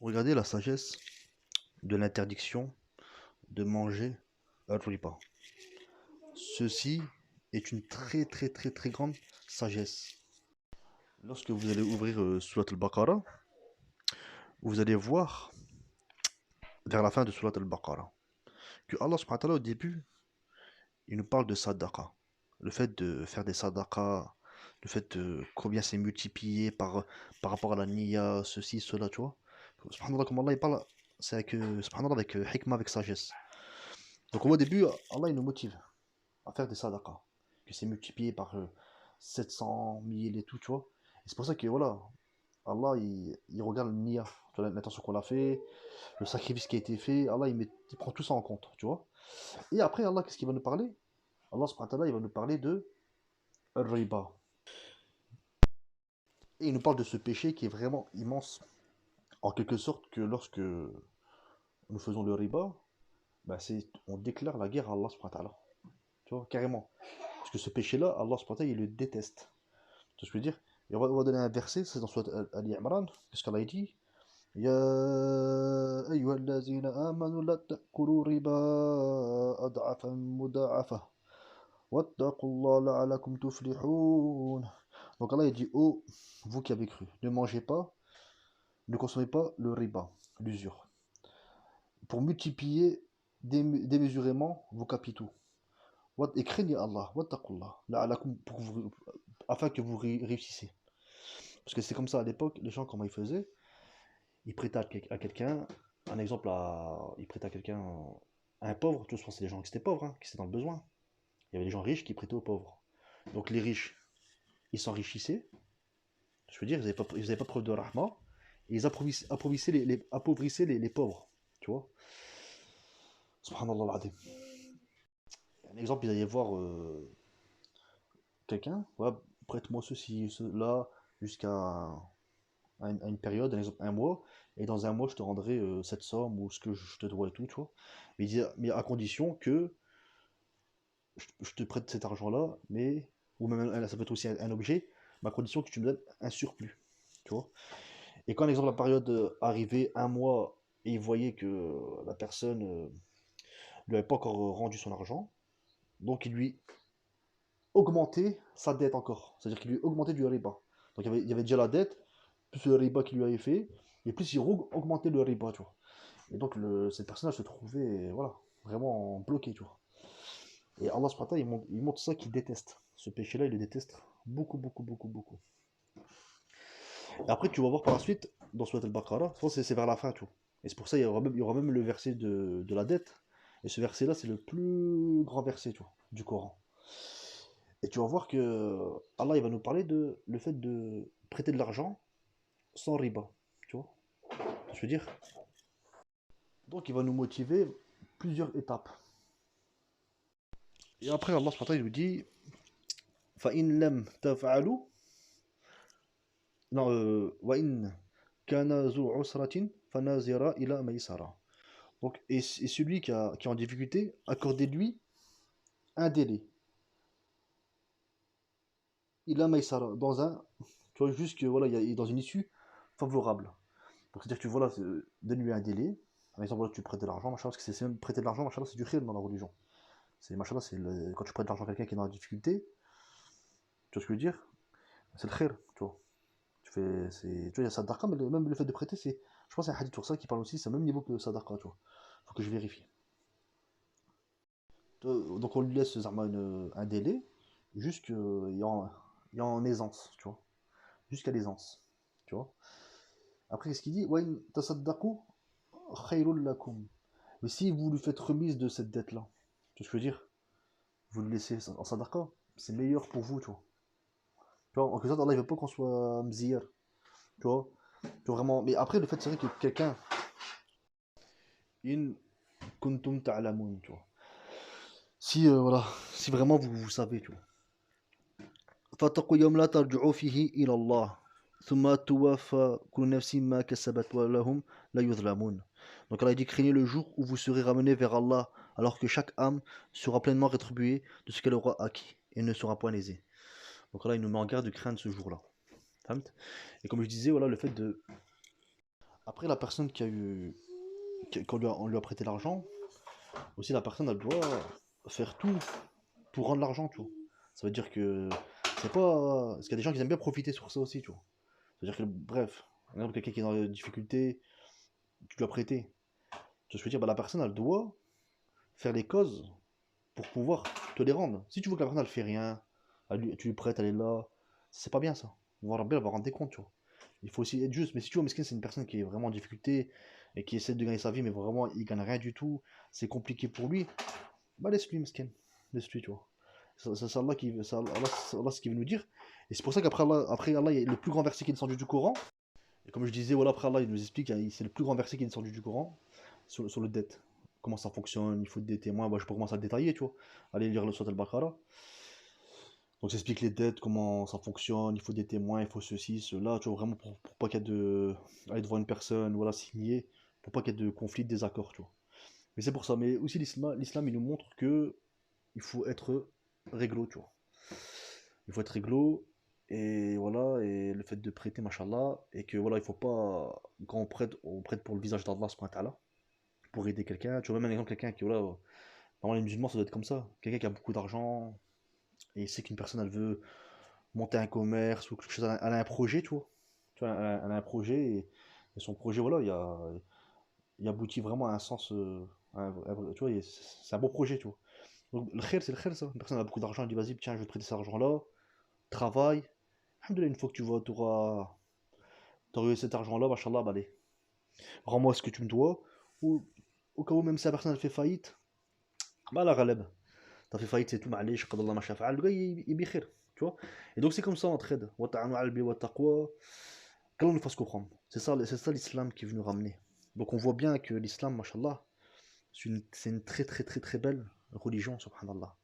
Regardez la sagesse de l'interdiction de manger al-riba. Ceci est une très grande sagesse. Lorsque vous allez ouvrir Surat al-Baqarah, vous allez voir vers la fin de Surat al-Baqarah que Allah subhanahu wa ta'ala au début, il nous parle de sadaqa. Le fait de faire des sadaqas, le fait de combien c'est multiplié par rapport à la niya, ceci, cela, tu vois. Subhanallah, comme Allah il parle, c'est avec, subhanallah, avec hikmah, avec sagesse. Donc au début, Allah il nous motive à faire des sadaqas, que c'est multiplié par 700, 1000 et tout, tu vois. Et c'est pour ça que voilà, Allah il regarde le niya, tu vois, l'intention qu'on a fait, le sacrifice qui a été fait, Allah il prend tout ça en compte, tu vois. Et après Allah, qu'est-ce qu'il va nous parler? Allah subhanahu wa ta'ala, il va nous parler de riba. Et il nous parle de ce péché qui est vraiment immense. En quelque sorte que lorsque nous faisons le riba, bah on déclare la guerre à Allah subhanahu wa ta'ala. Tu vois, carrément. Parce que ce péché-là, Allah subhanahu wa ta'ala, il le déteste. Tu vois ce que je veux dire? Et on va donner un verset, c'est dans Surat Ali Imran. Qu'est-ce qu'Allah dit? Ya ayyuhallazina amanu la ta'kulu riba ad'afan muda'afa. Wattaqullaha la'alakum tuflihun. Donc Allah il dit, oh, vous qui avez cru, ne mangez pas, ne consommez pas le riba, l'usure, pour multiplier démesurément vos capitaux. Et craignez Allah, wattaqullah, afin que vous réussissez. Parce que c'est comme ça à l'époque, les gens, comment ils faisaient? Ils prêtaient à quelqu'un, un exemple, ils prêtaient à quelqu'un, à un pauvre, tu vois, souvent c'est des gens qui étaient pauvres, hein, qui étaient dans le besoin. Il y avait des gens riches qui prêtaient aux pauvres. Donc les riches, ils s'enrichissaient, je veux dire, ils n'avaient pas preuve de rahma, et ils appauvrissaient les pauvres, tu vois. Subhanallah al-Adim. Un exemple, ils allaient voir quelqu'un, ouais, prête-moi ceci, cela, jusqu'à à une période, un exemple, un mois, et dans un mois, je te rendrai cette somme ou ce que je te dois et tout, tu vois. Mais à condition que je te prête cet argent-là, mais, ou même ça peut être aussi un objet, mais à condition que tu me donnes un surplus, tu vois. Et quand, par exemple, la période arrivait, un mois, et il voyait que la personne lui avait pas encore rendu son argent, donc il lui augmentait sa dette encore. C'est-à-dire qu'il lui augmentait du riba. Donc il y avait déjà la dette, plus le riba qu'il lui avait fait, et plus il augmentait le riba, tu vois. Et donc cette personne se trouvait voilà, vraiment bloqué, tu vois. Et Allah subhanahu wa ta'ala, il montre ça qu'il déteste. Ce péché-là, il le déteste beaucoup. Et après, tu vas voir par la suite, dans Surat al-Baqarah, c'est vers la fin, tu vois. Et c'est pour ça il y aura même le verset de la dette. Et ce verset-là, c'est le plus grand verset, tu vois, du Coran. Et tu vas voir que Allah, il va nous parler de le fait de prêter de l'argent sans riba, tu vois. Je veux dire. Donc, il va nous motiver plusieurs étapes. Et après, Allah subhanahu wa ta'ala, il nous dit فَإِن لَمْ تَفْعَلُوا non, وَإِن كَانَ ذُو عُسْرَةٍ فَنَازِرَةٌ إِلَى مَيْسَرَةٍ. Donc, et celui qui est en difficulté, accordez-lui un délai. Il a Maïsara dans un, tu vois, juste que voilà, il est dans une issue favorable. Donc, c'est-à-dire que tu vois là, donne-lui un délai. Par exemple, voilà, tu prêtes de l'argent, machin, parce que c'est même prêter de l'argent, machin, c'est du khir dans la religion. C'est machin, quand tu prêtes de l'argent à quelqu'un qui est dans la difficulté, tu vois ce que je veux dire? C'est le khir, tu vois. Tu vois, il y a sadaqa, mais même le fait de prêter, je pense qu'il y a un hadith sur ça qui parle aussi, c'est au même niveau que sadaqa, tu vois. Faut que je vérifie. Donc on lui laisse Zarma un délai, jusqu'à il y a en aisance, tu vois. Jusqu'à l'aisance, tu vois. Après, qu'est-ce qu'il dit? Wa in tasaddaqu khayrul lakum. Mais si vous lui faites remise de cette dette-là, tu vois ce que je veux dire? Vous le laissez en sadaqa, c'est meilleur pour vous, tu vois. Tu vois, en quelque sorte, Allah, il veut pas qu'on soit mzir, tu vois. Tu vois, vraiment. Mais après, le fait, c'est vrai que quelqu'un, in kuntum ta'lamun, tu vois. Si, voilà, si vraiment vous savez, tu vois. فاتقوا يوم لا ترجعوا فيه إلى الله ثم توفى كل نفس ما كسبت ولهم لا يظلمون. Donc Allah dit craignez le jour où vous serez ramenés vers Allah alors que chaque âme sera pleinement rétribuée de ce qu'elle aura acquis et ne sera point lésée. Donc Allah il nous met en garde de craindre ce jour-là. Et comme je disais, voilà, le fait de Après, la personne qui a eu. Quand on lui a prêté l'argent, aussi la personne, elle doit faire tout rendre l'argent, tu vois. Ça veut dire que. C'est pas. Parce qu'il y a des gens qui aiment bien profiter sur ça aussi, tu vois. C'est-à-dire que, bref, par exemple, quelqu'un qui est dans des difficultés, tu lui as prêté. Tu vois ce que je veux dire, bah, la personne, elle doit faire les causes pour pouvoir te les rendre. Si tu veux que la personne, elle fait rien, tu lui prêtes, elle est là, c'est pas bien ça. Voir bien, elle va rendre des comptes, tu vois. Il faut aussi être juste. Mais si tu vois, Meskin, c'est une personne qui est vraiment en difficulté et qui essaie de gagner sa vie, mais vraiment, il gagne rien du tout, c'est compliqué pour lui, bah laisse-lui, Meskin. Laisse-lui, tu vois. C'est Allah qui, Allah, ce qu'il veut nous dire. Et c'est pour ça après Allah, il y a le plus grand verset qui est descendu du Coran. Et comme je disais, voilà, après Allah, il nous explique, hein, c'est le plus grand verset qui est descendu du Coran sur le dette. Comment ça fonctionne, il faut des témoins. Bah, je peux commencer à le détailler, tu vois. Allez lire le Surat al-Baqarah. Donc, ça explique les dettes, comment ça fonctionne, il faut des témoins, il faut ceci, cela, tu vois, vraiment pour pas qu'il y ait de. Aller devant une personne, voilà, signer, pour pas qu'il y ait de conflit, de désaccord, tu vois. Mais c'est pour ça. Mais aussi, l'islam, il nous montre que il faut être réglo, tu vois. Il faut être réglo, et voilà, et le fait de prêter, machallah, et que voilà, il faut pas, quand on prête pour le visage d'Allah, subhanahu wa ta'ala, pour aider quelqu'un. Tu vois, même un exemple, quelqu'un qui, voilà, normalement les musulmans, ça doit être comme ça. Quelqu'un qui a beaucoup d'argent, et il sait qu'une personne, elle veut monter un commerce ou quelque chose, elle a un projet, tu vois. Tu vois, elle a un projet, et son projet, voilà, il aboutit vraiment à un sens, tu vois, c'est un beau projet, tu vois. Donc, le khair, c'est le khair, ça. Une personne a beaucoup d'argent, elle dit, vas-y, tiens, je vais te prêter cet argent-là, travaille. Alhamdoulilah, une fois que tu vois, t'auras eu cet argent-là, machallah, bah allez, rends-moi ce que tu me dois. Ou au cas où, même si la personne elle fait faillite, bah la ghaleb. T'as fait faillite, c'est tout, معليش قدر الله ما شاء فعل. Le gars, il بخير, tu vois. Et donc, c'est comme ça en trade. وتعاونوا على البر والتقوى. Qu'Allah nous fasse comprendre. C'est ça l'islam qui est venu ramener. Donc, on voit bien que l'islam, machallah, c'est une très très très très belle religion, subhanallah.